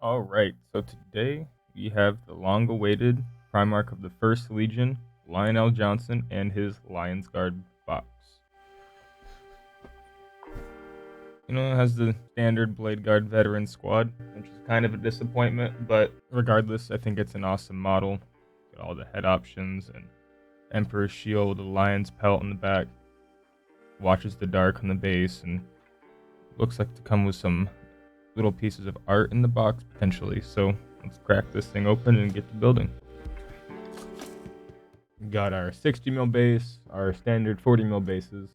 All right, so today we have the long-awaited Primarch of the First Legion, Lionel Johnson, and his Lions Guard box. It has the standard Blade Guard veteran squad, which is kind of a disappointment, but regardless, I think it's an awesome model. Got all the head options and Emperor's shield, the lion's pelt in the back, watches the dark on the base, and looks like to come with some little pieces of art in the box potentially. So let's crack this thing open and get to building. We got our 60 mil base, our standard 40 mil bases,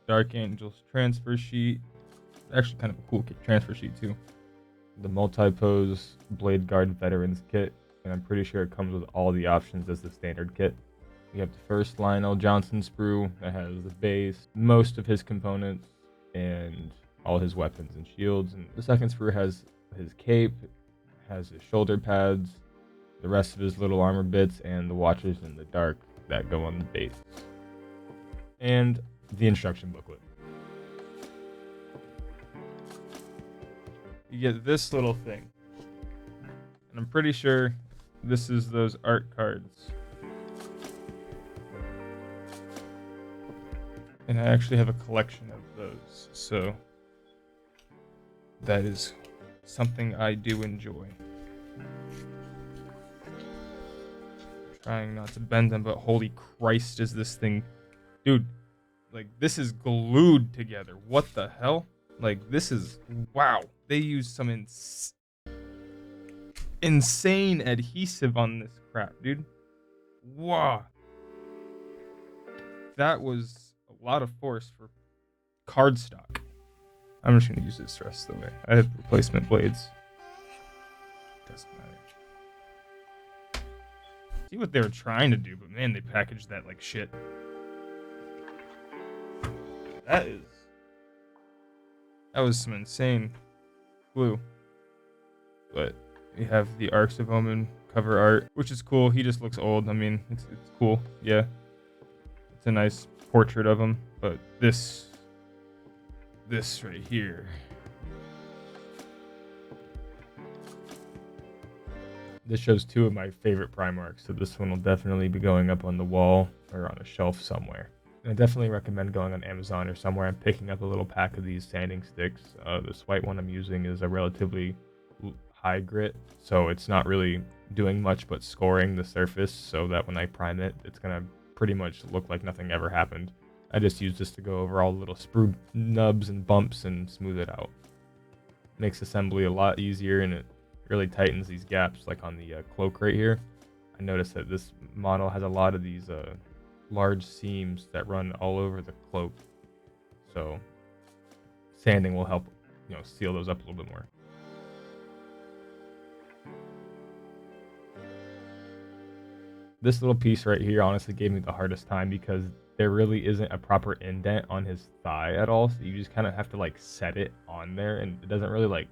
Dark Angel's transfer sheet. Actually, kind of a cool transfer sheet too. The multi-pose Blade Guard Veterans kit, and I'm pretty sure it comes with all the options as the standard kit. We have the first Lionel Johnson sprue that has the base, most of his components, and all his weapons and shields. And the second sprue has his cape, has his shoulder pads, the rest of his little armor bits, and the watches in the dark that go on the base. And the instruction booklet. You get this little thing. And I'm pretty sure this is those art cards. And I actually have a collection of those, so that is something I do enjoy. Trying not to bend them, but holy Christ, is this thing... Dude, like, this is glued together. What the hell? Like, this is... Wow. They used some insane adhesive on this crap, dude. Wow. That was a lot of force for cardstock. I'm just going to use this the rest of the way. I have replacement blades. Doesn't matter. See what they were trying to do, but man, they packaged that like shit. That was some insane glue. But we have the Arcs of Omen cover art, which is cool. He just looks old. I mean, it's cool. Yeah. It's a nice portrait of him, but this right here. This shows two of my favorite Primarchs, so this one will definitely be going up on the wall or on a shelf somewhere. And I definitely recommend going on Amazon or somewhere and picking up a little pack of these sanding sticks. This white one I'm using is a relatively high grit, so it's not really doing much but scoring the surface, so that when I prime it, it's going to pretty much look like nothing ever happened. I just use this to go over all the little sprue nubs and bumps and smooth it out. Makes assembly a lot easier, and it really tightens these gaps, like on the cloak right here. I noticed that this model has a lot of these large seams that run all over the cloak, so sanding will help seal those up a little bit more. This little piece right here honestly gave me the hardest time because there really isn't a proper indent on his thigh at all, so you just kind of have to like set it on there, and it doesn't really like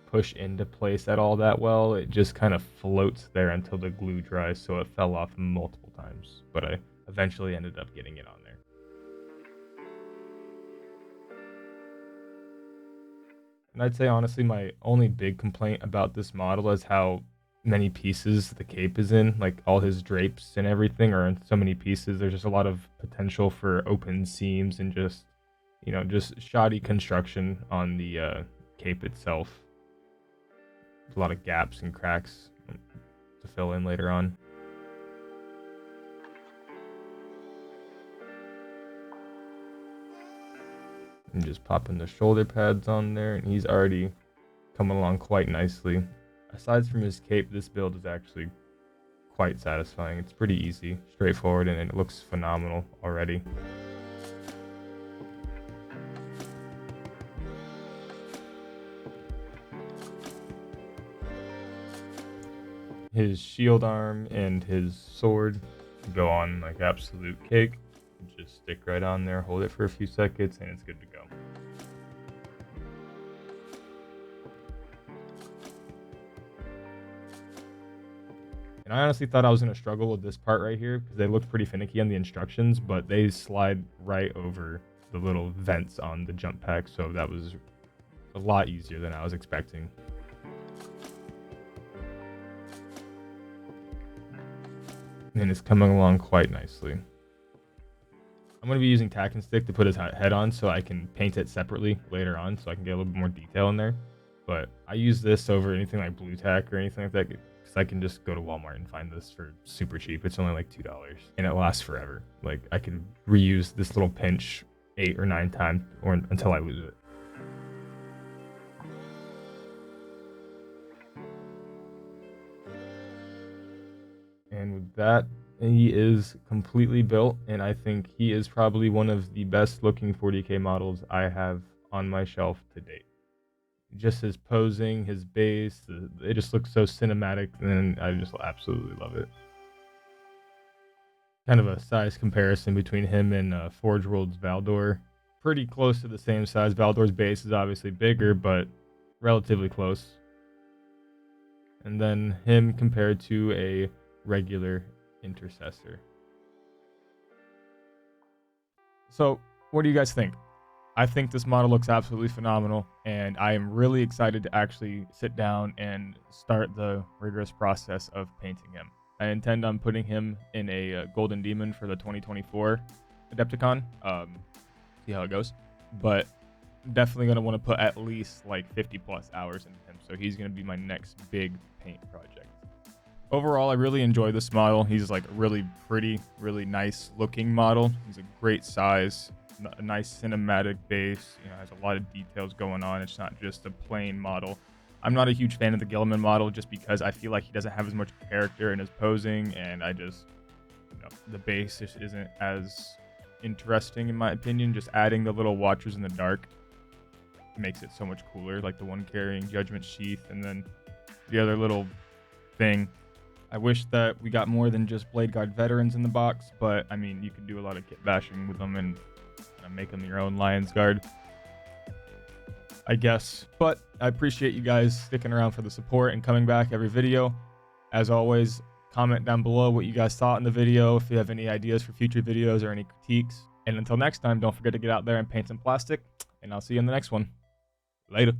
push into place at all that well. It just kind of floats there until the glue dries, so it fell off multiple times, but I eventually ended up getting it on there. And I'd say honestly my only big complaint about this model is how many pieces the cape is in. Like, all his drapes and everything are in so many pieces. There's just a lot of potential for open seams and just shoddy construction on the cape itself. There's a lot of gaps and cracks to fill in later on. And just popping the shoulder pads on there, and he's already coming along quite nicely. Aside from his cape, this build is actually quite satisfying. It's pretty easy, straightforward, and it looks phenomenal already. His shield arm and his sword go on like absolute cake. Just stick right on there, hold it for a few seconds, and it's good to go. And I honestly thought I was going to struggle with this part right here because they looked pretty finicky on the instructions, but they slide right over the little vents on the jump pack, so that was a lot easier than I was expecting. and it's coming along quite nicely. I'm going to be using tack and stick to put his head on so I can paint it separately later on so I can get a little bit more detail in there. But I use this over anything like blue tack or anything like that because I can just go to Walmart and find this for super cheap. It's only like $2 and it lasts forever. Like I could reuse this little pinch 8 or 9 times or until I lose it. And with that, he is completely built, and I think he is probably one of the best looking 40K models I have on my shelf to date. Just his posing, his base, it just looks so cinematic, and I just absolutely love it. Kind of a size comparison between him and Forge World's Valdor. Pretty close to the same size. Valdor's base is obviously bigger, but relatively close. And then him compared to a regular intercessor. So, what do you guys think? I think this model looks absolutely phenomenal, and I am really excited to actually sit down and start the rigorous process of painting him. I intend on putting him in a Golden Demon for the 2024 Adepticon. See how it goes. But definitely going to want to put at least like 50 plus hours into him. So he's going to be my next big paint project. Overall, I really enjoy this model. He's like a really pretty, really nice looking model. He's a great size, a nice cinematic base. You know, has a lot of details going on. It's not just a plain model. I'm not a huge fan of the Gilliman model just because I feel like he doesn't have as much character in his posing, and I just, you know, the base just isn't as interesting in my opinion. Just adding the little Watchers in the Dark makes it so much cooler, like the one carrying Judgment Sheath and then the other little thing. I wish that we got more than just Blade Guard veterans in the box, but I mean, you could do a lot of kit bashing with them and make them your own Lions Guard, I guess. But I appreciate you guys sticking around for the support and coming back every video. As always, comment down below what you guys thought in the video, if you have any ideas for future videos or any critiques. And until next time, don't forget to get out there and paint some plastic, and I'll see you in the next one. Later.